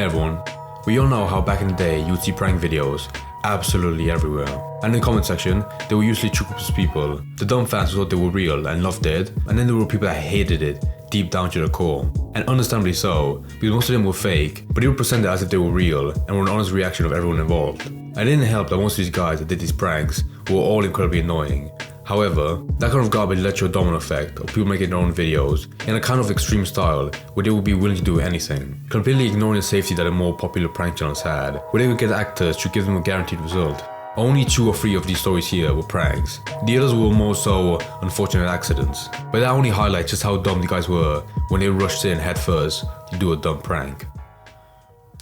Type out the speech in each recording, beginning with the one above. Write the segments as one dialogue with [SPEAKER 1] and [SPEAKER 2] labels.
[SPEAKER 1] Hey everyone, we all know how back in the day you'd see prank videos absolutely everywhere. And in the comment section, there were usually two groups of people. The dumb fans who thought they were real and loved it, and then there were people that hated it deep down to their core. And understandably so, because most of them were fake, but they would present it as if they were real and were an honest reaction of everyone involved. And it didn't help that most of these guys that did these pranks were all incredibly annoying. However, that kind of garbage led to a domino effect of people making their own videos in a kind of extreme style where they would be willing to do anything, completely ignoring the safety that the more popular prank channels had, where they would get actors to give them a guaranteed result. Only 2 or 3 of these stories here were pranks. The others were more so unfortunate accidents. But that only highlights just how dumb the guys were when they rushed in headfirst to do a dumb prank.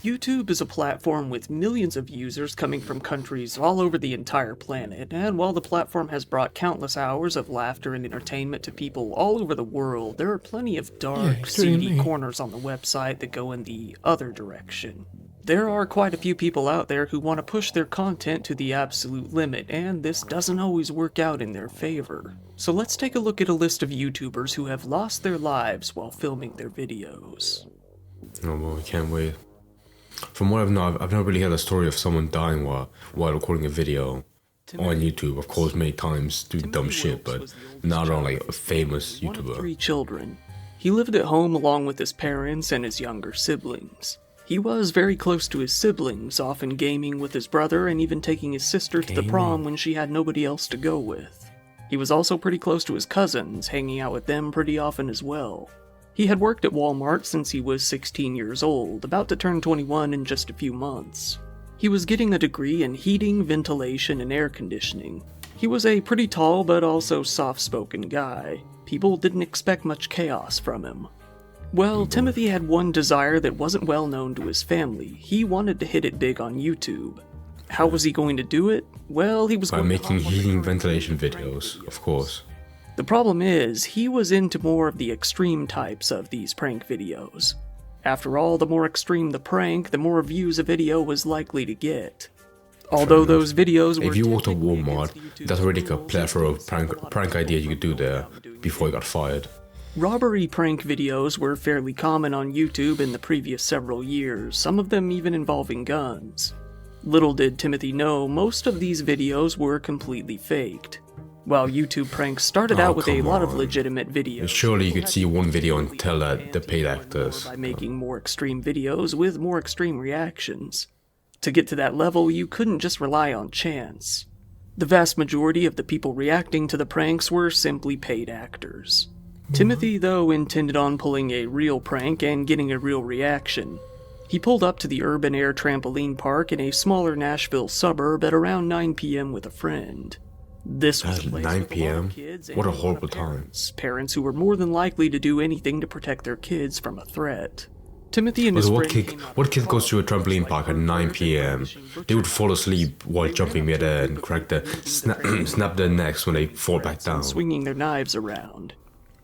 [SPEAKER 2] YouTube is a platform with millions of users coming from countries all over the entire planet, and while the platform has brought countless hours of laughter and entertainment to people all over the world, there are plenty of dark, seedy corners on the website that go in the other direction. There are quite a few people out there who want to push their content to the absolute limit, and this doesn't always work out in their favor. So let's take a look at a list of YouTubers who have lost their lives while filming their videos.
[SPEAKER 1] Oh boy, I can't wait. From what I've known, I've never really heard a story of someone dying while recording a video on YouTube. Of course, many times doing dumb shit, but not on like a famous YouTuber.
[SPEAKER 2] One of 3 children. He lived at home along with his parents and his younger siblings. He was very close to his siblings, often gaming with his brother and even taking his sister to the prom when she had nobody else to go with. He was also pretty close to his cousins, hanging out with them pretty often as well. He had worked at Walmart since he was 16 years old, about to turn 21 in just a few months. He was getting a degree in heating, ventilation, and air conditioning. He was a pretty tall but also soft-spoken guy. People didn't expect much chaos from him. Well, Timothy had one desire that wasn't well known to his family. He wanted to hit it big on YouTube. How was he going to do it? Well, he was
[SPEAKER 1] by making heating ventilation videos, of course.
[SPEAKER 2] The problem is, he was into more of the extreme types of these prank videos. After all, the more extreme the prank, the more views a video was likely to get. Although those videos were...
[SPEAKER 1] If you walked to Walmart, that's already like a plethora of prank ideas you could do there before you got fired.
[SPEAKER 2] Robbery prank videos were fairly common on YouTube in the previous several years, some of them even involving guns. Little did Timothy know, most of these videos were completely faked. While YouTube pranks started out with a lot of legitimate videos.
[SPEAKER 1] Surely you could see one video and tell that the paid actors.
[SPEAKER 2] By making more extreme videos with more extreme reactions. To get to that level, you couldn't just rely on chance. The vast majority of the people reacting to the pranks were simply paid actors. Timothy, though, intended on pulling a real prank and getting a real reaction. He pulled up to the Urban Air trampoline park in a smaller Nashville suburb at around 9 p.m. with a friend. This was a place
[SPEAKER 1] 9
[SPEAKER 2] with
[SPEAKER 1] p.m.
[SPEAKER 2] kids
[SPEAKER 1] What a
[SPEAKER 2] and
[SPEAKER 1] horrible time.
[SPEAKER 2] Parents who were more than likely to do anything to protect their kids from a threat. Timothy and his friend
[SPEAKER 1] what kid goes to a trampoline park at 9 p.m? They would fall asleep while jumping mid-air and crack snap their necks when they fall back down.
[SPEAKER 2] Swinging their knives around.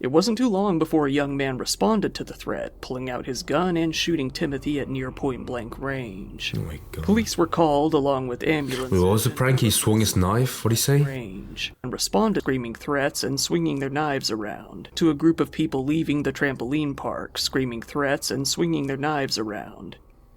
[SPEAKER 2] It wasn't too long before a young man responded to the threat, pulling out his gun and shooting Timothy at near point-blank range.
[SPEAKER 1] Oh my god.
[SPEAKER 2] Police were called, along with ambulances.
[SPEAKER 1] Wait, what was the prank? He swung his knife? What'd he say?
[SPEAKER 2] Range, and responded screaming threats and swinging their knives around, to a group of people leaving the trampoline park, screaming threats and swinging their knives around.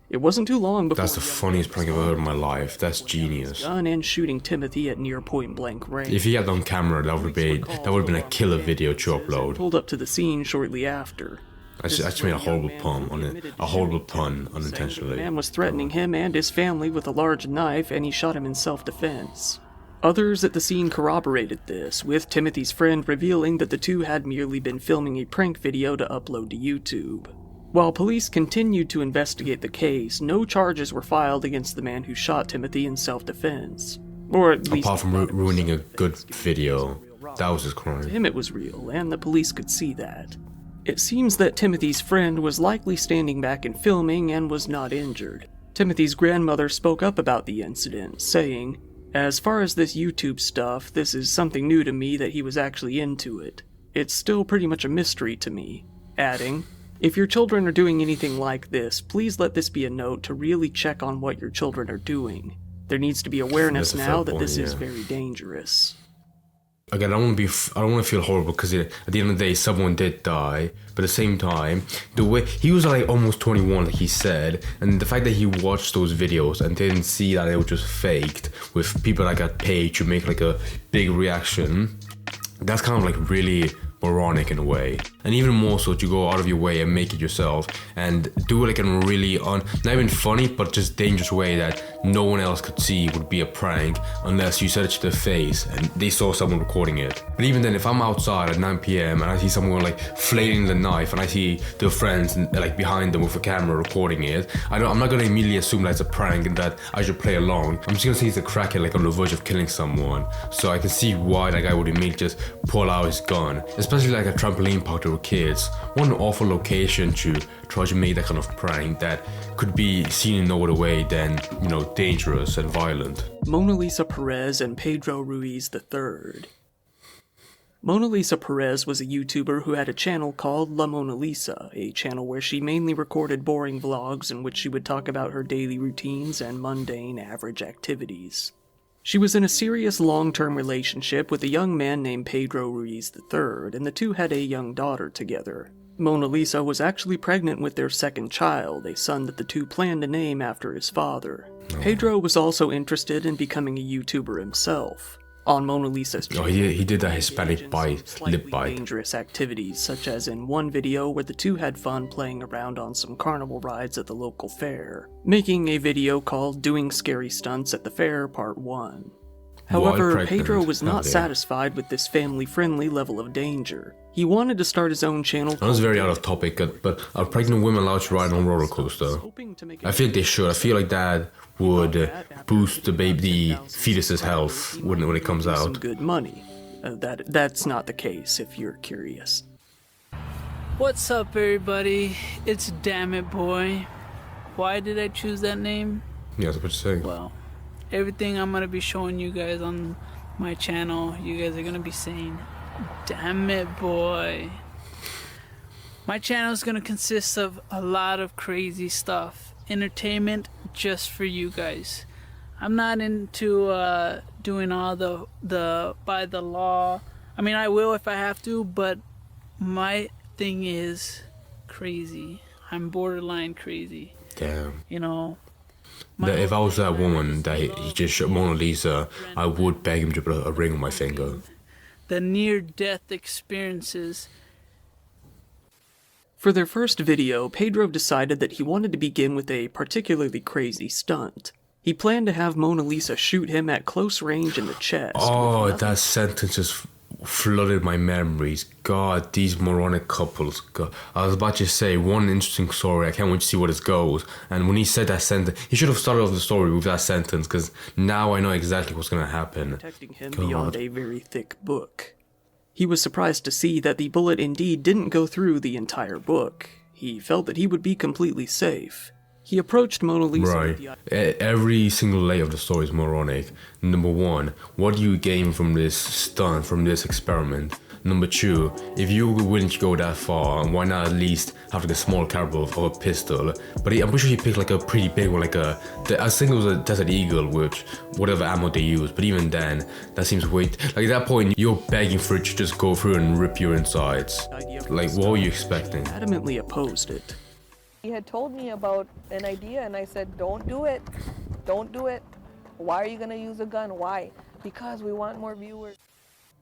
[SPEAKER 2] It wasn't too long before...
[SPEAKER 1] That's the funniest prank I've ever heard in my life. That's genius.
[SPEAKER 2] Gun and shooting Timothy at near point-blank range.
[SPEAKER 1] If he had on camera, that would have been a killer video to upload.
[SPEAKER 2] Pulled up to the scene shortly after.
[SPEAKER 1] I just made a horrible pun unintentionally.
[SPEAKER 2] The man was threatening him and his family with a large knife, and he shot him in self-defense. Others at the scene corroborated this, with Timothy's friend revealing that the two had merely been filming a prank video to upload to YouTube. While police continued to investigate the case, no charges were filed against the man who shot Timothy in self-defense. Or at least...
[SPEAKER 1] Apart from ruining a good video, that was his crime.
[SPEAKER 2] To him it was real, and the police could see that. It seems that Timothy's friend was likely standing back and filming and was not injured. Timothy's grandmother spoke up about the incident, saying, "As far as this YouTube stuff, this is something new to me that he was actually into it. It's still pretty much a mystery to me," adding, "If your children are doing anything like this, please let this be a note to really check on what your children are doing. There needs to be awareness now that this is very dangerous."
[SPEAKER 1] Again, I don't want to feel horrible because at the end of the day, someone did die. But at the same time, the way he was like almost 21, like he said, and the fact that he watched those videos and didn't see that it was just faked with people that got paid to make like a big reaction, that's kind of like really moronic in a way. And even more so to go out of your way and make it yourself and do it like in a really not even funny but just dangerous way that no one else could see would be a prank unless you said it to their face and they saw someone recording it. But even then, if I'm outside at 9 p.m. and I see someone like flailing the knife and I see their friends like behind them with a camera recording it, I'm not gonna immediately assume that's a prank and that I should play along. I'm just gonna say he's a crackhead like on the verge of killing someone. So I can see why that guy would immediately just pull out his gun, especially like a trampoline park to kids. What an awful location to try to make that kind of prank that could be seen in no other way than, you know, dangerous and violent.
[SPEAKER 2] Mona Lisa Perez and Pedro Ruiz III. Mona Lisa Perez was a YouTuber who had a channel called La Mona Lisa, a channel where she mainly recorded boring vlogs in which she would talk about her daily routines and mundane, average activities. She was in a serious long-term relationship with a young man named Pedro Ruiz III, and the two had a young daughter together. Mona Lisa was actually pregnant with their second child, a son that the two planned to name after his father. Pedro was also interested in becoming a YouTuber himself. On Mona Lisa's channel,
[SPEAKER 1] he did that Hispanic lip bite.
[SPEAKER 2] Dangerous activities, such as in one video where the two had fun playing around on some carnival rides at the local fair, making a video called Doing Scary Stunts at the Fair Part 1. However, Pedro was not satisfied with this family-friendly level of danger. He wanted to start his own channel.
[SPEAKER 1] That was very out of topic, but are pregnant women allowed to ride on a roller coaster? I feel like they should. I feel like that would boost the fetus's health when it comes out.
[SPEAKER 2] Some good money. That's not the case, if you're curious.
[SPEAKER 3] What's up, everybody? It's Damn It Boy. Why did I choose that name?
[SPEAKER 1] Yeah, that's what you're saying.
[SPEAKER 3] Well, everything I'm gonna be showing you guys on my channel, you guys are gonna be saying, "Damn it, boy." My channel is gonna consist of a lot of crazy stuff, entertainment just for you guys. I'm not into doing all the by the law. I mean, I will if I have to, but my thing is crazy. I'm borderline crazy.
[SPEAKER 1] Damn.
[SPEAKER 3] You know.
[SPEAKER 1] If I was that woman that he just shot Mona Lisa, I would beg him to put a ring on my finger.
[SPEAKER 3] The near-death experiences.
[SPEAKER 2] For their first video, Pedro decided that he wanted to begin with a particularly crazy stunt. He planned to have Mona Lisa shoot him at close range in the chest.
[SPEAKER 1] Oh, that sentence just flooded my memories. God, these moronic couples. God. I was about to say one interesting story. I can't wait to see what it goes. And when he said that sentence, he should have started off the story with that sentence, because now I know exactly what's going to happen.
[SPEAKER 2] Protecting him beyond a very thick book. He was surprised to see that the bullet indeed didn't go through the entire book. He felt that he would be completely safe. He approached Mona Lisa.
[SPEAKER 1] Right. Every single layer of the story is moronic. Number one, what do you gain from this stunt, from this experiment? Number two, if you were willing to go that far, why not at least have like a small caliber of a pistol? But I'm pretty sure he picked like a pretty big one, I think it was a Desert Eagle, which whatever ammo they use. But even then, that seems way like at that point you're begging for it to just go through and rip your insides. Like, what were you expecting?
[SPEAKER 2] Adamantly opposed it.
[SPEAKER 4] He had told me about an idea and I said, don't do it. Don't do it. Why are you going to use a gun? Why? Because we want more viewers.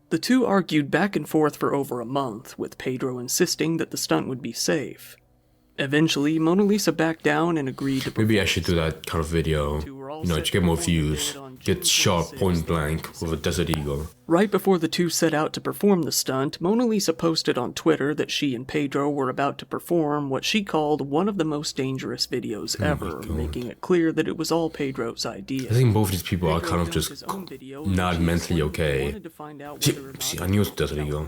[SPEAKER 2] The two argued back and forth for over a month, with Pedro insisting that the stunt would be safe. Eventually, Mona Lisa backed down and agreed to
[SPEAKER 1] Maybe I should do that kind of video, you know, to get more views. Get shot point blank with a Desert Eagle.
[SPEAKER 2] Right before the two set out to perform the stunt, Mona Lisa posted on Twitter that she and Pedro were about to perform what she called one of the most dangerous videos ever, making it clear that it was all Pedro's idea.
[SPEAKER 1] I think both these people are kind of just not mentally okay. See, I knew it was Desert Eagle.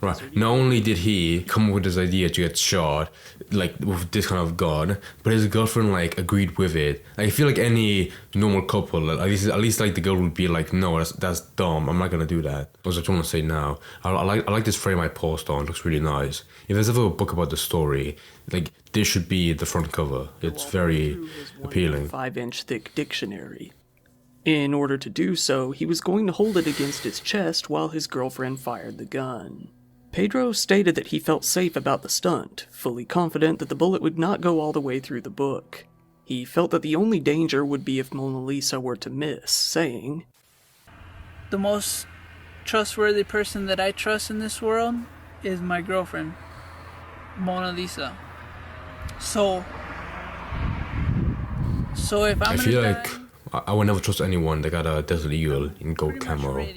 [SPEAKER 1] Right, not only did he come up with this idea to get shot, like with this kind of gun, but his girlfriend like agreed with it. I feel like any normal couple, at least like the girl would be like, no, that's dumb, I'm not gonna do that. That's what I want to say now. I like this frame I post on, it looks really nice. If there's ever a book about the story, like this should be the front cover. It's very appealing.
[SPEAKER 2] 5-inch thick dictionary. In order to do so, he was going to hold it against his chest while his girlfriend fired the gun. Pedro stated that he felt safe about the stunt, fully confident that the bullet would not go all the way through the book. He felt that the only danger would be if Mona Lisa were to miss, saying,
[SPEAKER 3] "The most trustworthy person that I trust in this world is my girlfriend, Mona Lisa. So if I'm
[SPEAKER 1] I feel like I would never trust anyone that got a Desert Eagle in gold camo.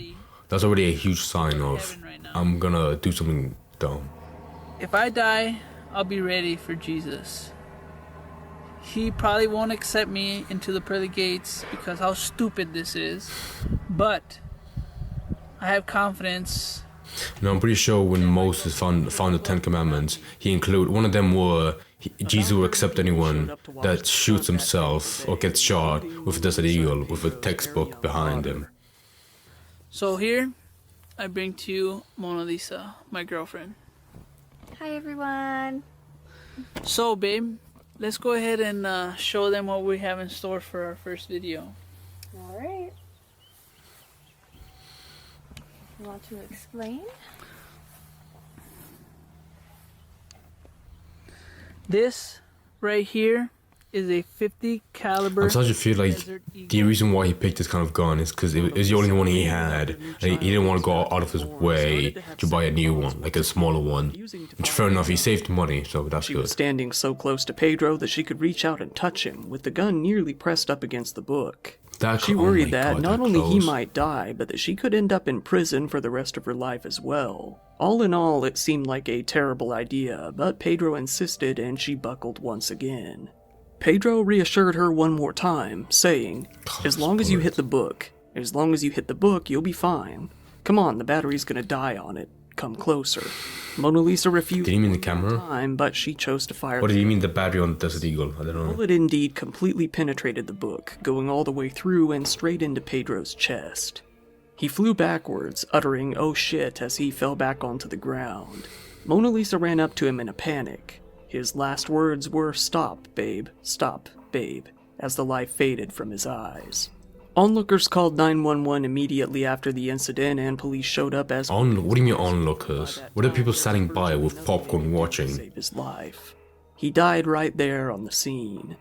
[SPEAKER 1] That's already a huge sign of I'm gonna do something dumb.
[SPEAKER 3] If I die, I'll be ready for Jesus. He probably won't accept me into the pearly gates because how stupid this is, but I have confidence."
[SPEAKER 1] No, I'm pretty sure when Moses found the Ten Commandments, he included one of them were Jesus will accept anyone that shoots himself or gets shot with a Desert Eagle with a textbook behind him.
[SPEAKER 3] So here, I bring to you Mona Lisa, my girlfriend.
[SPEAKER 5] Hi everyone.
[SPEAKER 3] So babe, let's go ahead and show them what we have in store for our first video.
[SPEAKER 5] All right. You want to explain?
[SPEAKER 3] This right here is a 50 caliber.
[SPEAKER 1] I'm starting to feel like the reason why he picked this kind of gun is because it was the only one he had, and he didn't want to go out of his way to buy a new one, like a smaller one. Which, fair enough, he saved money, so that's
[SPEAKER 2] She was
[SPEAKER 1] good.
[SPEAKER 2] standing so close to Pedro that she could reach out and touch him, with the gun nearly pressed up against the book. She worried that not only he might die, but that she could end up in prison for the rest of her life as well. All in all, it seemed like a terrible idea, but Pedro insisted and she buckled once again. Pedro reassured her one more time, saying, "As long as you hit the book, you'll be fine. Come on, the battery's gonna die on it. Come closer." Mona Lisa refused.
[SPEAKER 1] Did he mean the camera?
[SPEAKER 2] Time, but she chose to fire.
[SPEAKER 1] What did he mean the battery on the Desert Eagle? I don't know.
[SPEAKER 2] The bullet indeed completely penetrated the book, going all the way through and straight into Pedro's chest. He flew backwards, uttering "oh shit" as he fell back onto the ground. Mona Lisa ran up to him in a panic. His last words were stop, babe, as the light faded from his eyes. Onlookers called 911 immediately after the incident, and police showed up as...
[SPEAKER 1] What do you mean onlookers? What are people standing by with popcorn watching?
[SPEAKER 2] ...save his life. He died right there on the scene.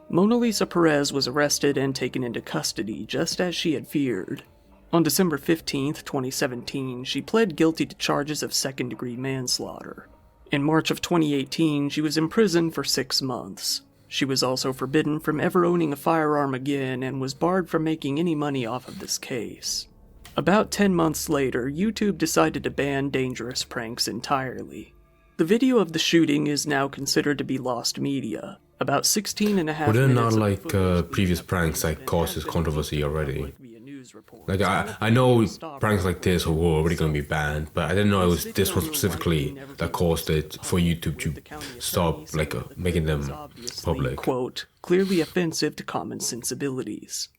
[SPEAKER 2] Mona Lisa Perez was arrested and taken into custody, just as she had feared. On December 15th, 2017, she pled guilty to charges of second-degree manslaughter. In March of 2018, she was imprisoned for 6 months. She was also forbidden from ever owning a firearm again and was barred from making any money off of this case. About 10 months later, YouTube decided to ban dangerous pranks entirely. The video of the shooting is now considered to be lost media. About 16 and a half
[SPEAKER 1] Were there
[SPEAKER 2] minutes
[SPEAKER 1] not
[SPEAKER 2] of
[SPEAKER 1] like
[SPEAKER 2] footage
[SPEAKER 1] previous pranks that caused this controversy already? Like I know pranks like this were already going to be banned, but I didn't know it was this one specifically that caused it for YouTube to stop making them public.
[SPEAKER 2] Quote, clearly offensive to common sensibilities.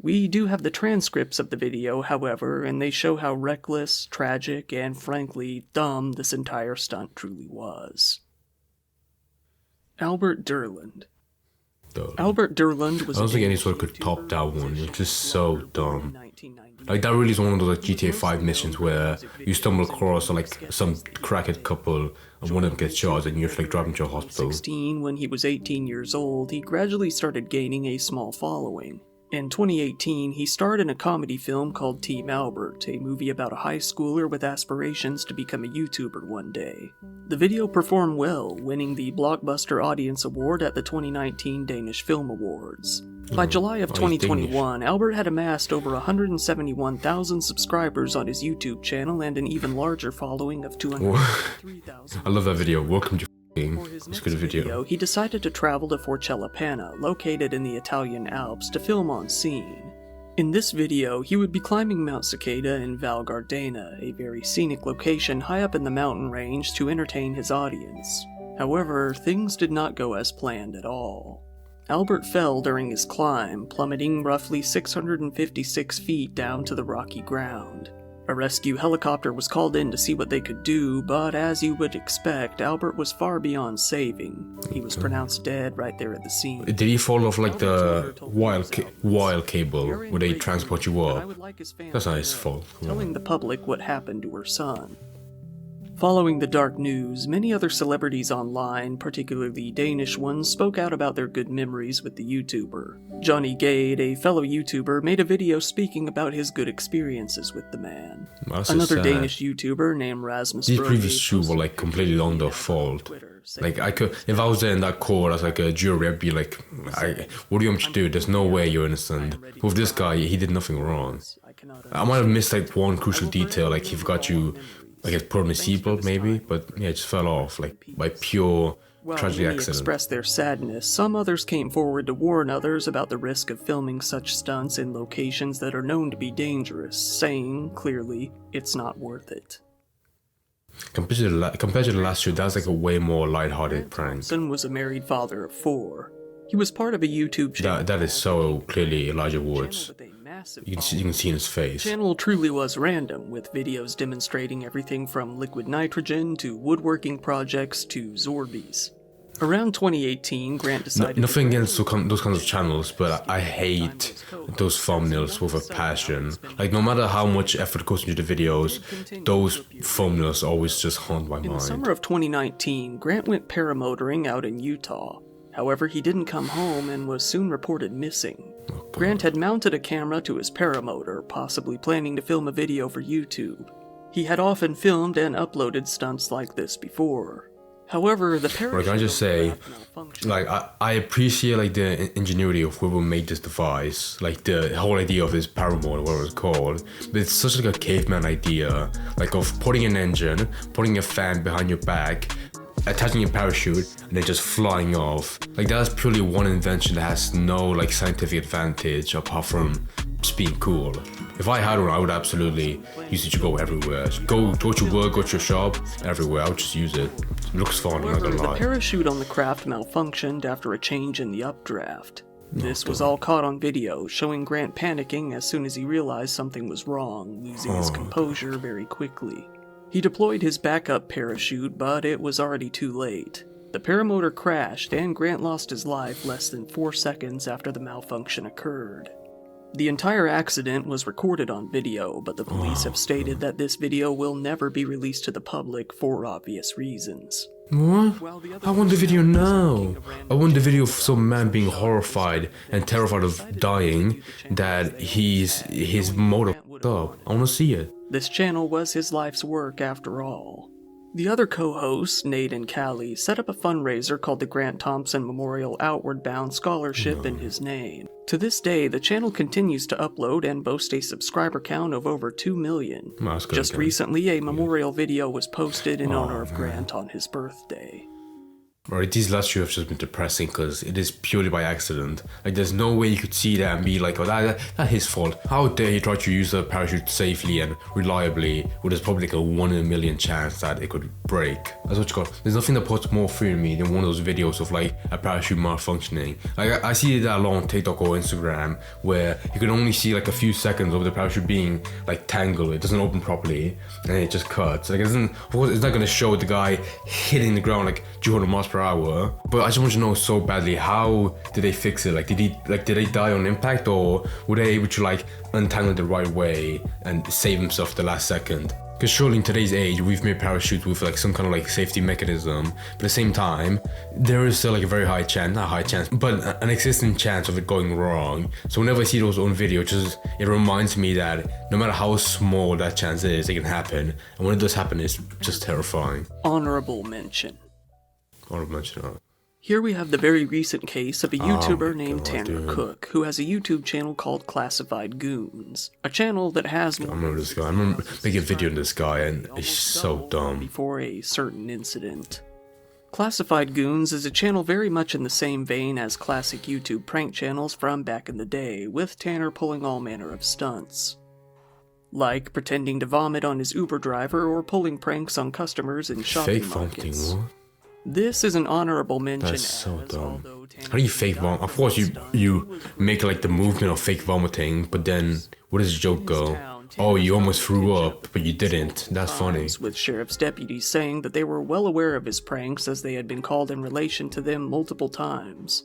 [SPEAKER 2] We do have the transcripts of the video, however, and they show how reckless, tragic, and frankly dumb this entire stunt truly was. Albert Durland. Albert Durland was...
[SPEAKER 1] I don't think any sort of could top that one. It's just so dumb. Like, that really is one of those GTA 5 missions where you stumble across some crackhead couple and one of them gets shot and you're driving to a hospital.
[SPEAKER 2] 16, when he was 18 years old, he gradually started gaining a small following. In 2018, he starred in a comedy film called Team Albert, a movie about a high schooler with aspirations to become a YouTuber one day. The video performed well, winning the Blockbuster Audience Award at the 2019 Danish Film Awards. By July of 2021, Albert had amassed over 171,000 subscribers on his YouTube channel and an even larger following of 203,000.
[SPEAKER 1] I love that video. Welcome to
[SPEAKER 2] For his next video, he decided to travel to Forcellapana, located in the Italian Alps, to film on scene. In this video, he would be climbing Mount Cicada in Val Gardena, a very scenic location high up in the mountain range, to entertain his audience. However, things did not go as planned at all. Albert fell during his climb, plummeting roughly 656 feet down to the rocky ground. A rescue helicopter was called in to see what they could do, but as you would expect, Albert was far beyond saving. He was pronounced dead right there at the scene.
[SPEAKER 1] Did he fall off like the wire cable where they transport you up? That's not his fault.
[SPEAKER 2] Telling the public what happened to her son. Following the dark news, many other celebrities online, particularly Danish ones, spoke out about their good memories with the YouTuber. Johnny Gade, a fellow YouTuber, made a video speaking about his good experiences with the man. Another Danish YouTuber named Rasmus
[SPEAKER 1] These
[SPEAKER 2] Brøgge
[SPEAKER 1] previous two were like completely on their fault. Like I could, if I was there in that court as like a jury, I'd be like, what do you want me to do? There's no way you're innocent. With this guy, he did nothing wrong. I might have missed like one crucial detail, like he forgot you. Like it's put on the seatbelt maybe, but yeah, it just fell off, like by pure tragic
[SPEAKER 2] many
[SPEAKER 1] accident.
[SPEAKER 2] expressed their sadness, some others came forward to warn others about the risk of filming such stunts in locations that are known to be dangerous, saying, clearly, it's not worth it.
[SPEAKER 1] Compared to the last two, that's like a way more lighthearted prank.
[SPEAKER 2] Thompson was a married father of 4. He was part of a YouTube channel.
[SPEAKER 1] That is so clearly Elijah Woods. You can see in his face.
[SPEAKER 2] The channel truly was random, with videos demonstrating everything from liquid nitrogen to woodworking projects to Zorbies. Around 2018, Grant decided
[SPEAKER 1] Nothing against those kinds of channels, but I hate those thumbnails with a passion. Like, no matter how much effort goes into the videos, those thumbnails always just haunt my mind.
[SPEAKER 2] In the summer of 2019, Grant went paramotoring out in Utah. However, he didn't come home and was soon reported missing. Grant had mounted a camera to his paramotor, possibly planning to film a video for YouTube. He had often filmed and uploaded stunts like this before. However, the parachute...
[SPEAKER 1] Can I just say, like, I appreciate, like, the ingenuity of whoever made this device, like, the whole idea of this paramotor, whatever it's called, but it's such, like, a caveman idea, like, of putting an engine, putting a fan behind your back, attaching a parachute, and then just flying off. Like, that's purely one invention that has no, like, scientific advantage apart from just being cool. If I had one, I would absolutely use it to go everywhere. Go to work, go to your shop, everywhere. I would just use it. It looks fun, I'm not gonna lie.
[SPEAKER 2] The parachute on the craft malfunctioned after a change in the updraft. This was all caught on video, showing Grant panicking as soon as he realized something was wrong, losing his composure very quickly. He deployed his backup parachute, but it was already too late. The paramotor crashed, and Grant lost his life less than 4 seconds after the malfunction occurred. The entire accident was recorded on video, but the police have stated that this video will never be released to the public for obvious reasons.
[SPEAKER 1] What? I want the video now. I want the video of some man being horrified and terrified of dying that his motor f***ed up. I want to see it.
[SPEAKER 2] This channel was his life's work after all. The other co-hosts, Nate and Callie, set up a fundraiser called the Grant Thompson Memorial Outward Bound Scholarship in his name. To this day, the channel continues to upload and boast a subscriber count of over 2 million. Just recently, a memorial video was posted in honor of Grant on his birthday.
[SPEAKER 1] Alright, these last two have just been depressing because it is purely by accident. Like, there's no way you could see that and be like, oh, that's his fault. How dare he try to use the parachute safely and reliably when there's probably like a 1 in a million chance that it could break. That's what you got. There's nothing that puts more fear in me than one of those videos of like a parachute malfunctioning. Like, I see that a lot on TikTok or Instagram where you can only see like a few seconds of the parachute being like tangled. It doesn't open properly and it just cuts. Like, of course, it's not going to show the guy hitting the ground like 200 miles per hour, but I just want to know so badly, how did they fix it? Like, did they die on impact, or were they able to like untangle it the right way and save himself the last second? Because surely in today's age, we've made parachutes with like some kind of like safety mechanism, but at the same time, there is still like a very high chance, not high chance, but an existing chance of it going wrong. So whenever I see those on video, it reminds me that no matter how small that chance is, it can happen. And when it does happen, it's just terrifying.
[SPEAKER 2] Honorable mention.
[SPEAKER 1] Honorable mention.
[SPEAKER 2] Here we have the very recent case of a YouTuber named Tanner Cook, who has a YouTube channel called Classified Goons, a channel that has...
[SPEAKER 1] I remember this guy. I remember making a video on this guy, and he's so dumb.
[SPEAKER 2] Before a certain incident. Classified Goons is a channel very much in the same vein as classic YouTube prank channels from back in the day, with Tanner pulling all manner of stunts. Like pretending to vomit on his Uber driver or pulling pranks on customers in shopping
[SPEAKER 1] Fake
[SPEAKER 2] markets.
[SPEAKER 1] vomiting, what?
[SPEAKER 2] This is an honorable mention.
[SPEAKER 1] That's so dumb. How do you fake vomit? Of course you make like the movement of fake vomiting, but then where does the joke go? Oh, you almost threw up, but you didn't. That's funny.
[SPEAKER 2] With sheriff's deputies saying that they were well aware of his pranks as they had been called in relation to them multiple times.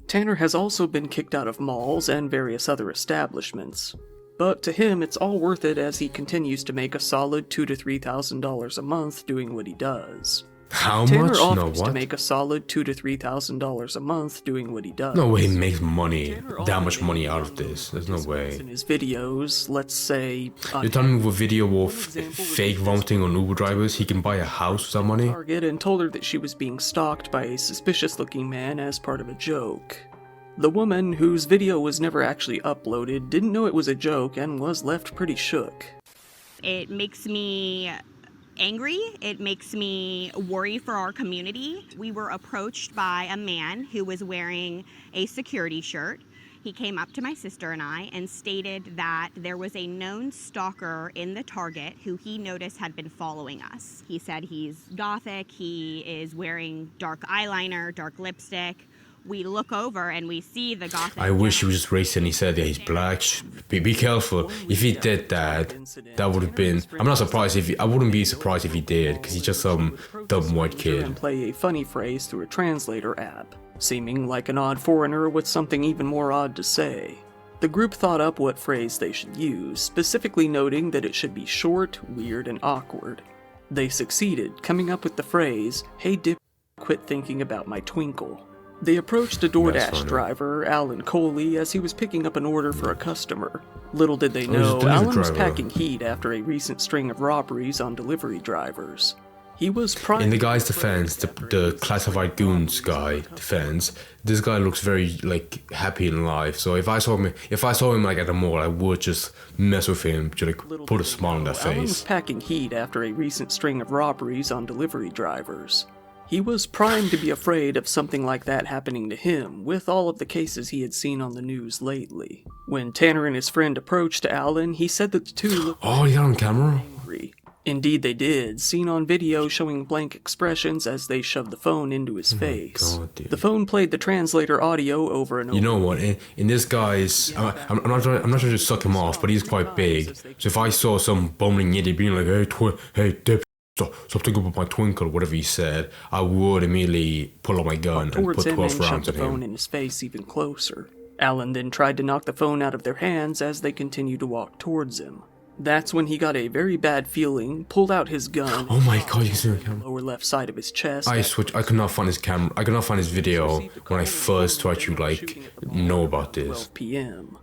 [SPEAKER 2] Tanner has also been kicked out of malls and various other establishments. But to him, it's all worth it as he continues to make a solid $2,000 to $3,000 a month doing what he does.
[SPEAKER 1] How
[SPEAKER 2] Tanner
[SPEAKER 1] much? No,
[SPEAKER 2] offers to
[SPEAKER 1] what?
[SPEAKER 2] make a solid $2,000 to $3,000 a month doing what he does.
[SPEAKER 1] No way he makes money. That much money out of this. There's no way.
[SPEAKER 2] In his videos, let's say
[SPEAKER 1] You're telling me with a video of fake vomiting on Uber drivers, he can buy a house with that money?
[SPEAKER 2] Target and told her that she was being stalked by a suspicious-looking man as part of a joke. The woman, whose video was never actually uploaded, didn't know it was a joke and was left pretty shook.
[SPEAKER 6] It makes me angry. It makes me worry for our community. We were approached by a man who was wearing a security shirt. He came up to my sister and I and stated that there was a known stalker in the Target who he noticed had been following us. He said he's gothic, he is wearing dark eyeliner, dark lipstick. We look over and we see the gothic.
[SPEAKER 1] I wish he was just racist and he said that he's black. Be careful. If he did that, that would have been... I'm not surprised if I wouldn't be surprised if he did, because he's just some dumb white
[SPEAKER 2] And
[SPEAKER 1] kid.
[SPEAKER 2] play a funny phrase through a translator app, seeming like an odd foreigner with something even more odd to say. The group thought up what phrase they should use, specifically noting that it should be short, weird, and awkward. They succeeded, coming up with the phrase, "Hey dip, quit thinking about my twinkle." They approached a
[SPEAKER 1] That's
[SPEAKER 2] DoorDash
[SPEAKER 1] funny.
[SPEAKER 2] driver, Alan Coley, as he was picking up an order for a customer. Little did they
[SPEAKER 1] he's a
[SPEAKER 2] know,
[SPEAKER 1] delivery
[SPEAKER 2] Alan was
[SPEAKER 1] driver.
[SPEAKER 2] packing heat after a recent string of robberies on delivery drivers. He was primed.
[SPEAKER 1] In the guy's defense, the classified goons guy defense, this guy looks very like happy in life. So if I saw him like at the mall, I would just mess with him to like put a smile on that
[SPEAKER 2] Alan was
[SPEAKER 1] face.
[SPEAKER 2] packing heat after a recent string of robberies on delivery drivers. He was primed to be afraid of something like that happening to him, with all of the cases he had seen on the news lately. When Tanner and his friend approached Alan, he said that the two looked
[SPEAKER 1] Oh, he got on camera?
[SPEAKER 2] angry. Indeed they did, seen on video showing blank expressions as they shoved the phone into his face.
[SPEAKER 1] God, dude.
[SPEAKER 2] The phone played the translator audio over and over.
[SPEAKER 1] You know what? In this guy's, I'm not trying to suck him off, but he's quite big. So if I saw some bumbling idiot being like, hey, dip, stop thinking about my twinkle, whatever he said, I would immediately pull out my gun and
[SPEAKER 2] towards
[SPEAKER 1] put
[SPEAKER 2] him
[SPEAKER 1] 12
[SPEAKER 2] and shoved
[SPEAKER 1] rounds
[SPEAKER 2] the
[SPEAKER 1] at
[SPEAKER 2] phone
[SPEAKER 1] him.
[SPEAKER 2] in his face even closer. Alan then tried to knock the phone out of their hands as they continued to walk towards him. That's when he got a very bad feeling, pulled out his gun,
[SPEAKER 1] Oh my god, you can see the camera.
[SPEAKER 2] lower left side of his chest.
[SPEAKER 1] I could not find his camera. I could not find his video when I first tried to like know about this.
[SPEAKER 2] 12 p.m.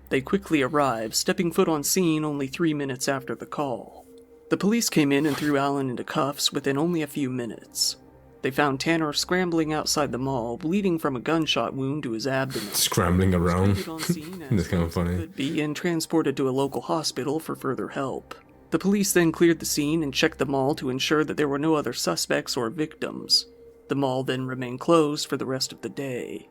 [SPEAKER 2] They quickly arrived, stepping foot on scene only 3 minutes after the call. The police came in and threw Alan into cuffs within only a few minutes. They found Tanner scrambling outside the mall, bleeding from a gunshot wound to his abdomen.
[SPEAKER 1] Scrambling around.
[SPEAKER 2] Treated on scene as
[SPEAKER 1] That's kind of funny.
[SPEAKER 2] could be and transported to a local hospital for further help. The police then cleared the scene and checked the mall to ensure that there were no other suspects or victims. The mall then remained closed for the rest of the day.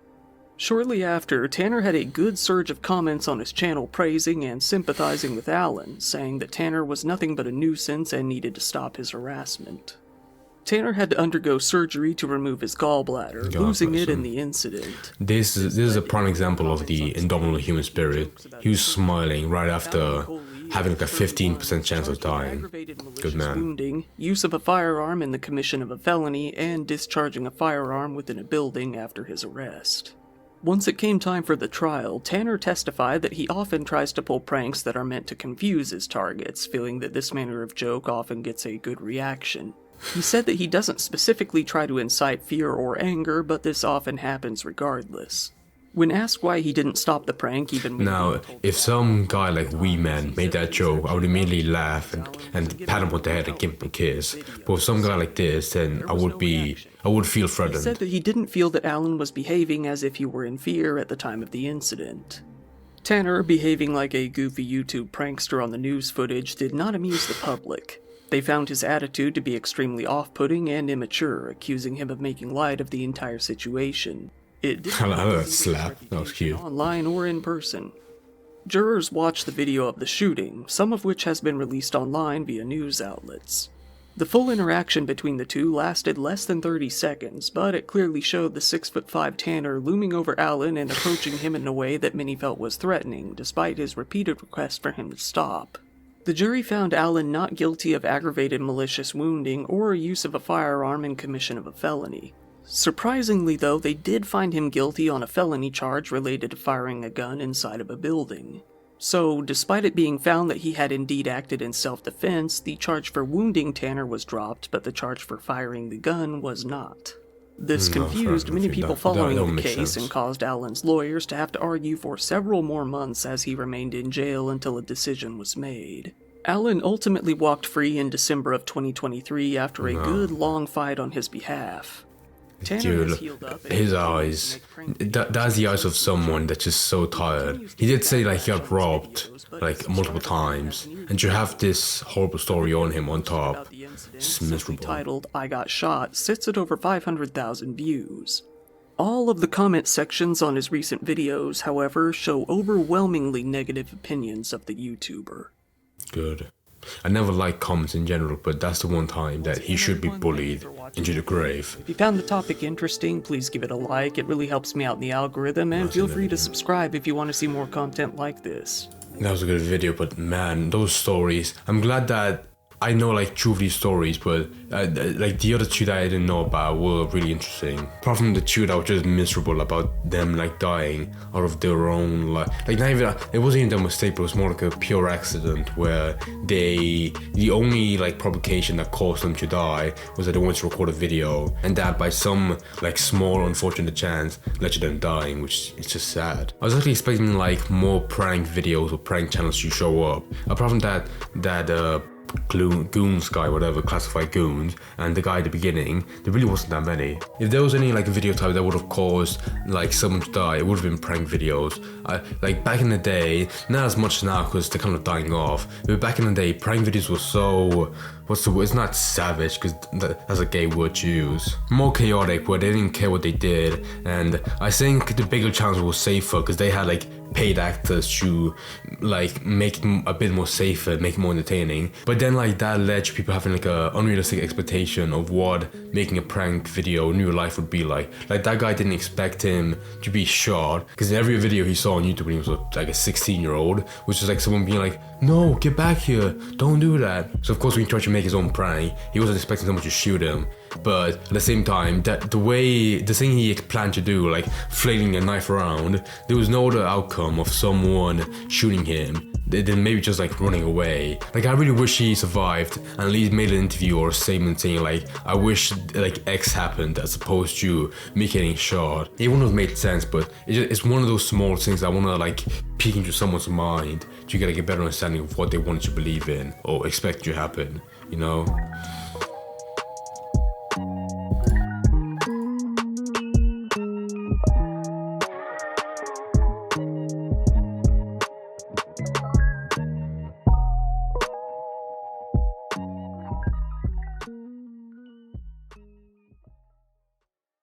[SPEAKER 2] Shortly after, Tanner had a good surge of comments on his channel praising and sympathizing with Alan, saying that Tanner was nothing but a nuisance and needed to stop his harassment. Tanner had to undergo surgery to remove his gallbladder,
[SPEAKER 1] God
[SPEAKER 2] losing
[SPEAKER 1] bless
[SPEAKER 2] it in
[SPEAKER 1] him.
[SPEAKER 2] the incident.
[SPEAKER 1] This is a prime example of the indomitable human spirit. He was smiling right after having like a 15% chance of dying. Good man.
[SPEAKER 2] Wounding, use of a firearm in the commission of a felony, and discharging a firearm within a building after his arrest. Once it came time for the trial, Tanner testified that he often tries to pull pranks that are meant to confuse his targets, feeling that this manner of joke often gets a good reaction. He said that he doesn't specifically try to incite fear or anger, but this often happens regardless. When asked why he didn't stop the prank even when
[SPEAKER 1] Now, if some guy like Wee Man made that joke, I would immediately laugh and pat him on the head and give him a kiss. But with some guy like this, then I would feel
[SPEAKER 2] he said
[SPEAKER 1] threatened.
[SPEAKER 2] that he didn't feel that Alan was behaving as if he were in fear at the time of the incident. Tanner, behaving like a goofy YouTube prankster on the news footage, did not amuse the public. They found his attitude to be extremely off-putting and immature, accusing him of making light of the entire situation. It didn't
[SPEAKER 1] I love
[SPEAKER 2] have
[SPEAKER 1] that
[SPEAKER 2] anything
[SPEAKER 1] slap.
[SPEAKER 2] to do
[SPEAKER 1] That was
[SPEAKER 2] with
[SPEAKER 1] cute.
[SPEAKER 2] online or in person. Jurors watched the video of the shooting, some of which has been released online via news outlets. The full interaction between the two lasted less than 30 seconds, but it clearly showed the 6'5" Tanner looming over Alan and approaching him in a way that many felt was threatening, despite his repeated request for him to stop. The jury found Allen not guilty of aggravated malicious wounding or use of a firearm in commission of a felony. Surprisingly, though, they did find him guilty on a felony charge related to firing a gun inside of a building. So, despite it being found that he had indeed acted in self-defense, the charge for wounding Tanner was dropped, but the charge for firing the gun was not. This confused many people following the case and caused Allen's lawyers to have to argue for several more months as he remained in jail until a decision was made. Allen ultimately walked free in December of 2023 after a good long fight on his behalf.
[SPEAKER 1] Dude, his eyes. That's the eyes of someone that's just so tired. He did say like he got robbed like multiple times, and you have this horrible story on him on top. It's miserable.
[SPEAKER 2] Titled "I Got Shot" sits at over 500,000 views. All of the comment sections on his recent videos, however, show overwhelmingly negative opinions of the YouTuber.
[SPEAKER 1] Good. I never like comments in general, but that's the one time that he should be bullied into the grave.
[SPEAKER 2] If you found the topic interesting, please give it a like. It really helps me out in the algorithm, and feel free to subscribe if you want to see more content like this.
[SPEAKER 1] That was a good video, but man, those stories. I'm glad that I know like two of these stories, but like the other two that I didn't know about were really interesting. Apart from the two that were just miserable about them like dying out of their own like not even, it wasn't even their mistake, but it was more like a pure accident where the only like provocation that caused them to die was that they wanted to record a video, and that by some like small unfortunate chance led to them dying, which is just sad. I was actually expecting like more prank videos or prank channels to show up. Apart from that goons guy, whatever, classified goons, and the guy at the beginning, there really wasn't that many. If there was any like a video type that would have caused like someone to die, it would have been prank videos. Like back in the day, not as much now because they're kind of dying off, but back in the day, prank videos were so, what's the word, it's not savage because that's a gay word to use, more chaotic, where they didn't care what they did. And I think the bigger channels were safer because they had like paid actors to like make it a bit more safer, make it more entertaining. But then like that led to people having like a unrealistic expectation of what making a prank video in real life would be like. Like that guy didn't expect him to be shot, because in every video he saw on YouTube when he was like a 16-year-old, which is like someone being like, no, get back here, don't do that. So of course when he tried to make his own prank, he wasn't expecting someone to shoot him. But at the same time, the thing he planned to do, like flailing a knife around, there was no other outcome of someone shooting him than maybe just like running away. Like I really wish he survived and at least made an interview or a statement saying like, I wish like X happened as opposed to me getting shot. It wouldn't have made sense, but it's one of those small things I want to like peek into someone's mind to get like a better understanding of what they wanted to believe in or expect to happen, you know?